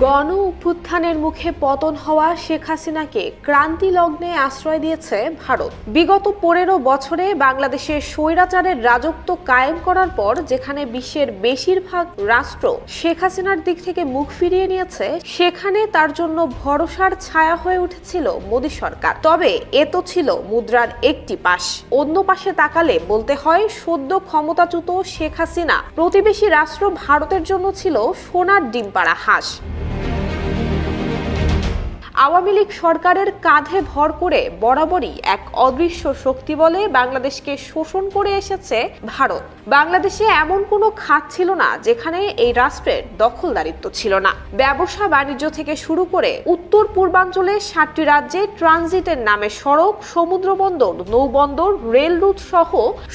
গণ অভ্যুত্থানের মুখে পতন হওয়া শেখ হাসিনাকে ক্রান্তি লগ্নে আশ্রয় দিয়েছে ভারত। বিগত 15 বছরে বাংলাদেশের স্বৈরাচারের রাজত্ব কায়েম করার পর যেখানে বিশ্বের বেশিরভাগ রাষ্ট্র শেখ হাসিনার দিক থেকে মুখ ফিরিয়ে নিয়েছে, সেখানে তার জন্য ভরসার ছায়া হয়ে উঠেছিল মোদী সরকার। তবে এ তো ছিল মুদ্রার একটি পাশ। অন্য পাশে তাকালে বলতে হয়, সদ্য ক্ষমতাচ্যুত শেখ হাসিনা প্রতিবেশী রাষ্ট্র ভারতের জন্য ছিল সোনার ডিম পাড়া হাঁস। আওয়ামী লীগ সরকারের কাঁধে ভর করে বরাবরই এক অদৃশ্য শক্তি বলে বাংলাদেশকে শোষণ করে এসেছে ভারত। বাংলাদেশে এমন কোনো খাত ছিল না যেখানে এই রাষ্ট্রের দখলদারিত্ব ছিল না। ব্যবসা বাণিজ্য থেকে শুরু করে উত্তর পূর্বাঞ্চলের 7টি রাজ্যে ট্রানজিটের নামে সড়ক, সমুদ্র বন্দর, নৌবন্দর, রেল রুট সহ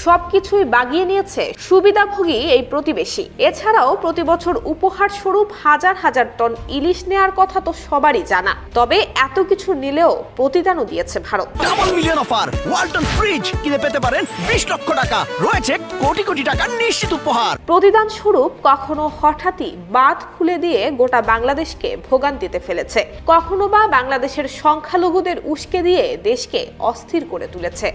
সবকিছুই বাগিয়ে নিয়েছে সুবিধাভোগী এই প্রতিবেশী। এছাড়াও প্রতি বছর উপহার স্বরূপ হাজার হাজার টন ইলিশ নেয়ার কথা তো সবারই জানা। তবে এত কিছু নিলেও প্রতিদানও দিয়েছে Bharat. Double million offer, Walton fridge কিনে পেতে পারেন 20 লক্ষ টাকা, রয়েছে কোটি কোটি টাকার নিশ্চিত উপহার। প্রতিদান স্বরূপ কখনো হঠাৎই বাঁধ খুলে দিয়ে গোটা বাংলাদেশকে ভোগান্তিতে ফেলেছে, কখনো বা বাংলাদেশের সংখ্যালঘুদের উস্কে দিয়ে দেশকে অস্থির করে তুলেছে।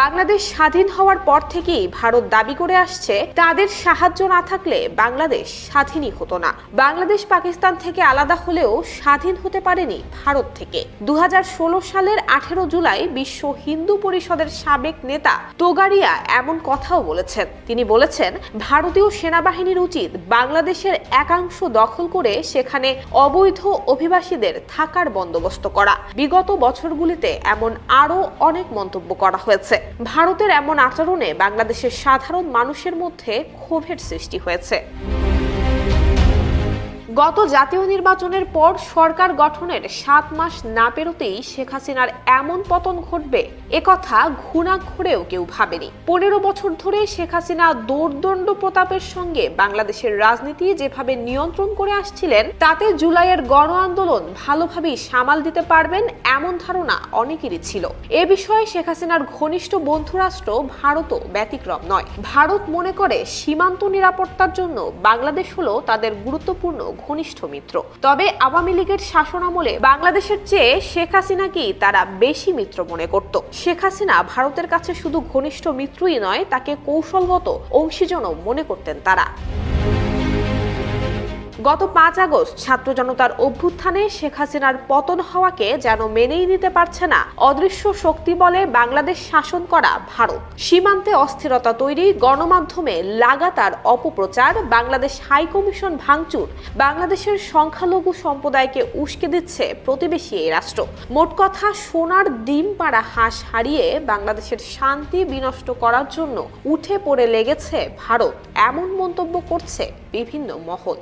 বাংলাদেশ স্বাধীন হওয়ার পর থেকেই ভারত দাবি করে আসছে, তাদের সাহায্য না থাকলে বাংলাদেশ স্বাধীনই হতো না। বাংলাদেশ পাকিস্তান থেকে আলাদা হলেও স্বাধীন হতে পারেনি ভারত থেকে। 2016 সালের 18 জুলাই বিশ্ব হিন্দু পরিষদের সাবেক নেতা তোগাড়িয়া এমন কথাও বলেছেন। তিনি বলেছেন, ভারতীয় সেনাবাহিনীর উচিত বাংলাদেশের একাংশ দখল করে সেখানে অবৈধ অভিবাসীদের থাকার বন্দোবস্ত করা। বিগত বছরগুলিতে এমন আরও অনেক মন্তব্য করা হয়েছে। ভারতের এমন আচরণে বাংলাদেশের সাধারণ মানুষের মধ্যে ক্ষোভের সৃষ্টি হয়েছে। গত জাতীয় নির্বাচনের পর সরকার গঠনের 7 মাস না পেরোতেই শেখ হাসিনার এমন পতন ঘটবে, একথা ঘুণাক্ষরেও কেউ ভাবেনি। 15 বছর ধরে শেখ হাসিনা দোর্দণ্ড প্রতাপের সঙ্গে বাংলাদেশের রাজনীতি যেভাবে নিয়ন্ত্রণ করে আসছিলেন, তাতে জুলাইয়ের গণ আন্দোলন ভালোভাবেই সামাল দিতে পারবেন এমন ধারণা অনেকেরই ছিল। এ বিষয়ে শেখ হাসিনার ঘনিষ্ঠ বন্ধুরাষ্ট্র ভারতও ব্যতিক্রম নয়। ভারত মনে করে সীমান্ত নিরাপত্তার জন্য বাংলাদেশ হলো তাদের গুরুত্বপূর্ণ ঘনিষ্ঠ মিত্র। তবে আওয়ামী লীগের শাসনামলে বাংলাদেশের চেয়ে শেখ হাসিনাকেই তারা বেশি মিত্র মনে করত। শেখ হাসিনা ভারতের কাছে শুধু ঘনিষ্ঠ মিত্রই নয়, তাকে কৌশলগত অংশীজনও মনে করতেন তারা। গত 5 আগস্ট ছাত্র জনতার অভ্যুত্থানে শেখ হাসিনার পতন হওয়াকে যেন মেনেই নিতে পারছে না অদৃশ্য শক্তি বলে বাংলাদেশ শাসন করা ভারত। সীমান্তে অস্থিরতা তৈরি, গণমাধ্যমে লাগাতার অপপ্রচার, বাংলাদেশ হাই কমিশন ভাঙচুর, বাংলাদেশের সংখ্যালঘু সম্প্রদায়কে উস্কে দিচ্ছে প্রতিবেশী এই রাষ্ট্র। মোট কথা, সোনার ডিম পাড়া হাঁস হারিয়ে বাংলাদেশের শান্তি বিনষ্ট করার জন্য উঠে পড়ে লেগেছে ভারত, এমন মন্তব্য করছে বিভিন্ন মহল।